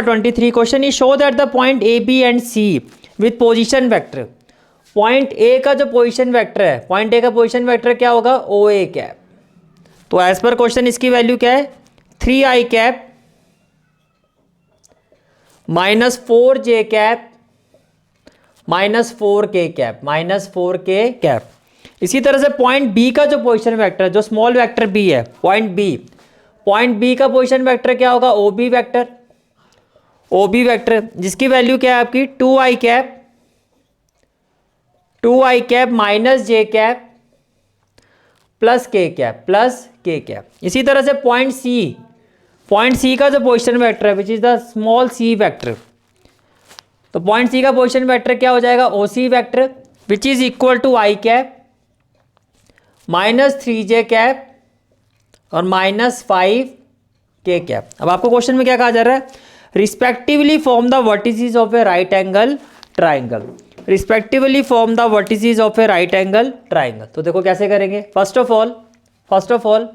23 question is show that the point A B and C with position vector. Point A का जो position vector है, point A का position vector क्या होगा, O A cap. तो as per question इसकी value क्या है, 3i cap -4j cap -4k cap -4k cap. इसी तरह से पॉइंट बी का जो पोजीशन वेक्टर है, जो स्मॉल वेक्टर बी है, पॉइंट बी का पोजीशन वेक्टर क्या होगा, O B vector. O B vector जिसकी वैल्यू क्या है आपकी 2i cap -j cap +k cap. इसी तरह से पॉइंट सी का जो पोजीशन वेक्टर है which is the small C vector, तो पॉइंट सी का पोजीशन वेक्टर क्या हो जाएगा, O C vector which is equal to i cap -3j cap और -5k कैप। अब आपको क्वेश्चन में क्या कहा जा रहा है, respectively form the vertices of A right angle triangle. Respectively form the vertices of A right angle triangle. तो देखो कैसे करेंगे, first of all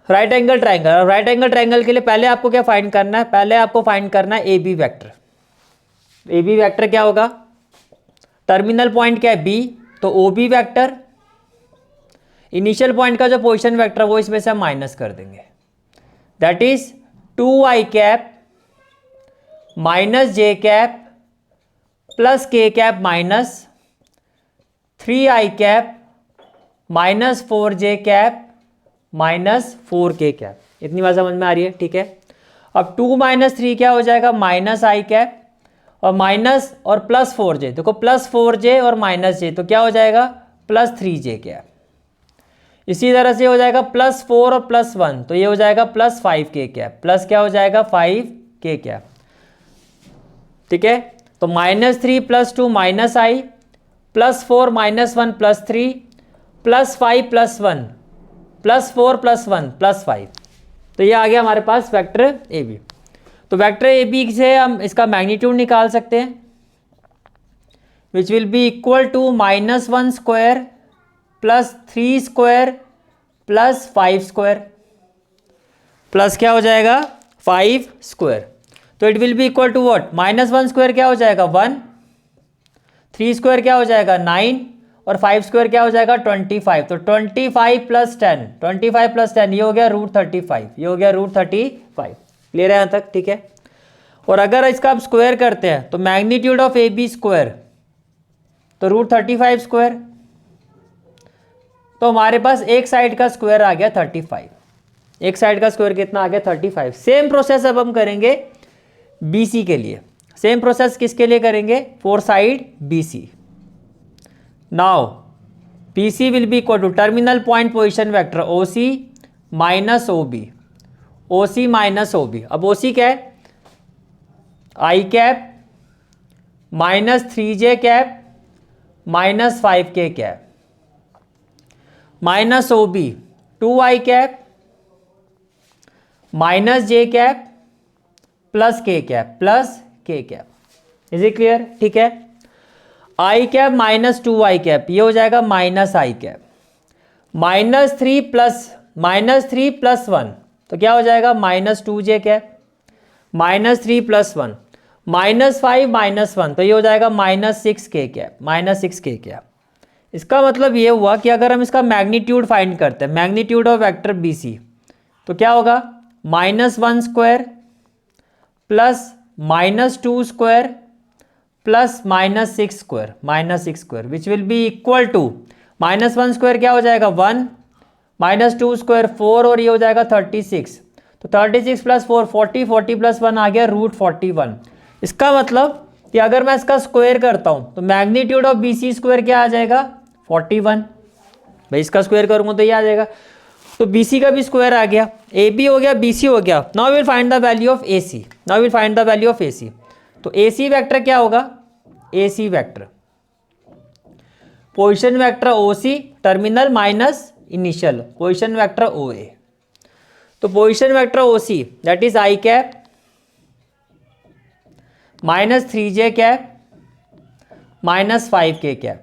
right angle triangle. Right angle triangle के लिए पहले आपको क्या फाइंड करना है, पहले आपको फाइंड करना है A B vector. A B vector क्या होगा, टर्मिनल पॉइंट क्या है बी, तो O B vector, initial point का जो पोजीशन वेक्टर वो इसमें से हम माइनस कर देंगे, that is 2i cap -j cap +k cap -3i cap -4j cap -4k cap. इतनी बात समझ में आ रही है, ठीक है। अब 2 - 3 क्या हो जाएगा, -i कैप और माइनस और +4j, देखो +4j और -j तो क्या हो जाएगा, +3j कैप। इसी तरह से हो जाएगा +4 और +1 तो ये हो जाएगा +5k कैप, प्लस क्या हो जाएगा 5k कैप, ठीक है। तो -3 + 2 -i +4 -1 +3 +5 +1 +4 +1 +5, तो ये आ गया हमारे पास वेक्टर ए बी। तो वेक्टर ए बी से हम इसका मैग्नीट्यूड निकाल सकते हैं which will be equal to -1 square +3 square +5 square plus क्या हो जाएगा 5 स्क्वायर। तो it will be equal to what, -1 square क्या हो जाएगा 1, 3 स्क्वायर क्या हो जाएगा 9 और 5 स्क्वायर क्या हो जाएगा 25। तो 25 + 10, 25 + 10 ये हो गया √35, ये हो गया √35। क्लियर है यहाँ तक, ठीक है। और अगर इसका आप स्क्वायर करते हैं तो magnitude of A B square तो √35 स्क्वायर, तो हमारे पास एक साइड का स्क्वायर आ गया 35। एक साइड का स्क्वायर कितना आ गया 35। सेम प्रोसेस अब हम करेंगे BC के लिए। सेम प्रोसेस किसके लिए करेंगे, for side BC। Now BC will be equal to terminal point position vector OC -OB, OC -OB। अब OC क्या है, i cap -3j cap -5k cap -OB 2i cap -j cap +k cap. Is it clear, ठीक है। i cap -2i cap ये हो जाएगा -i cap -3 + 1 तो क्या हो जाएगा -2j कैप -3 + 1 -5 -1 तो ये हो जाएगा -6k कैप। इसका मतलब ये हुआ कि अगर हम इसका मैग्नीट्यूड फाइंड करते हैं, मैग्नीट्यूड ऑफ वेक्टर BC, तो क्या होगा -1 square plus -2 square plus -6 square which will be equal to -1 square क्या हो जाएगा 1, -2 स्क्वायर 4 और ये हो जाएगा 36। तो 36 + 4 40, 40 + 1 आ गया √41। इसका मतलब कि अगर मैं इसका स्क्वायर करता हूं तो मैग्नीट्यूड ऑफ BC स्क्वायर क्या आ जाएगा 41। भाई इसका स्क्वायर करूंगा तो ये आ जाएगा, तो BC का भी स्क्वायर आ गया, AB हो गया BC हो गया। Now will find the value of AC। Now will find the value of AC। तो AC वेक्टर क्या होगा, AC vector position vector OC terminal minus initial position vector OA। तो position vector OC that is i cap -3j cap -5k cap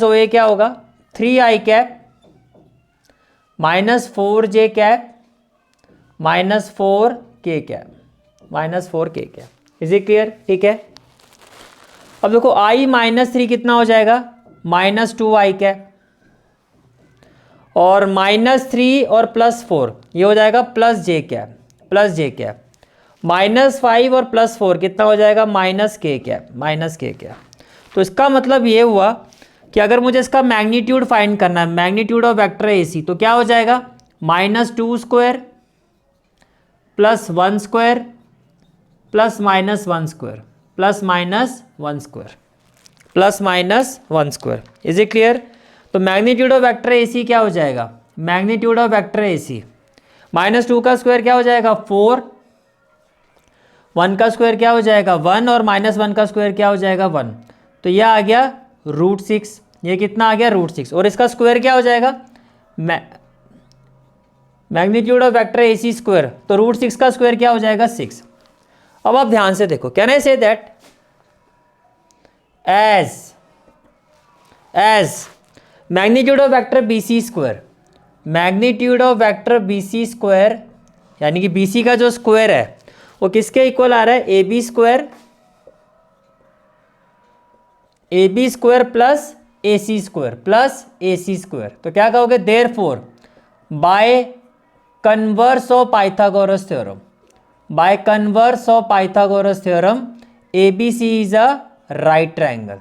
-OA क्या होगा 3i cap -4j cap -4k cap -4k cap. Is it clear? ठीक है। अब देखो i -3 कितना हो जाएगा, -2i कैप, और -3 और +4 ये हो जाएगा +j कैप -5 और +4 कितना हो जाएगा, -k कैप। तो इसका मतलब ये हुआ कि अगर मुझे इसका मैग्नीट्यूड फाइंड करना है, मैग्नीट्यूड ऑफ वेक्टर AC, तो क्या हो जाएगा, -2 square +1 square +-1 square +-1 square. Is it clear? तो मैग्नीट्यूड ऑफ वेक्टर AC क्या हो जाएगा, मैग्नीट्यूड ऑफ वेक्टर AC -2 का स्क्वायर क्या हो जाएगा 4, 1 का स्क्वायर क्या हो जाएगा 1, और -1 का स्क्वायर क्या हो जाएगा 1। तो यह आ गया √6, ये कितना आ गया √6, और इसका स्क्वायर क्या हो जाएगा magnitude of vector AC square, तो √6 का स्क्वायर क्या हो जाएगा 6। अब आप ध्यान से देखो, can I say that as magnitude of vector BC square, magnitude of vector BC square यानी कि BC का जो स्क्वायर है वो किसके इक्वल आ रहा है, AB square plus AC square. तो क्या कहोगे, therefore by converse of Pythagoras theorem ABC is a right triangle,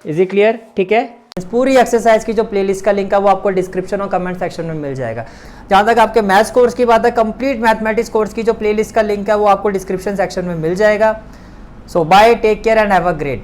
is it clear? ठीक है। इस पूरी एक्सरसाइज की जो प्लेलिस्ट का लिंक है वो आपको डिस्क्रिप्शन और कमेंट सेक्शन में मिल जाएगा। जहाँ तक आपके मैथ्स कोर्स की बात है, कंप्लीट मैथमेटिक्स कोर्स की जो प्लेलिस्ट का लिंक है वो आपको डिस्क्रिप्शन सेक्शन में मिल जाएगा। So bye, take care and have a great day.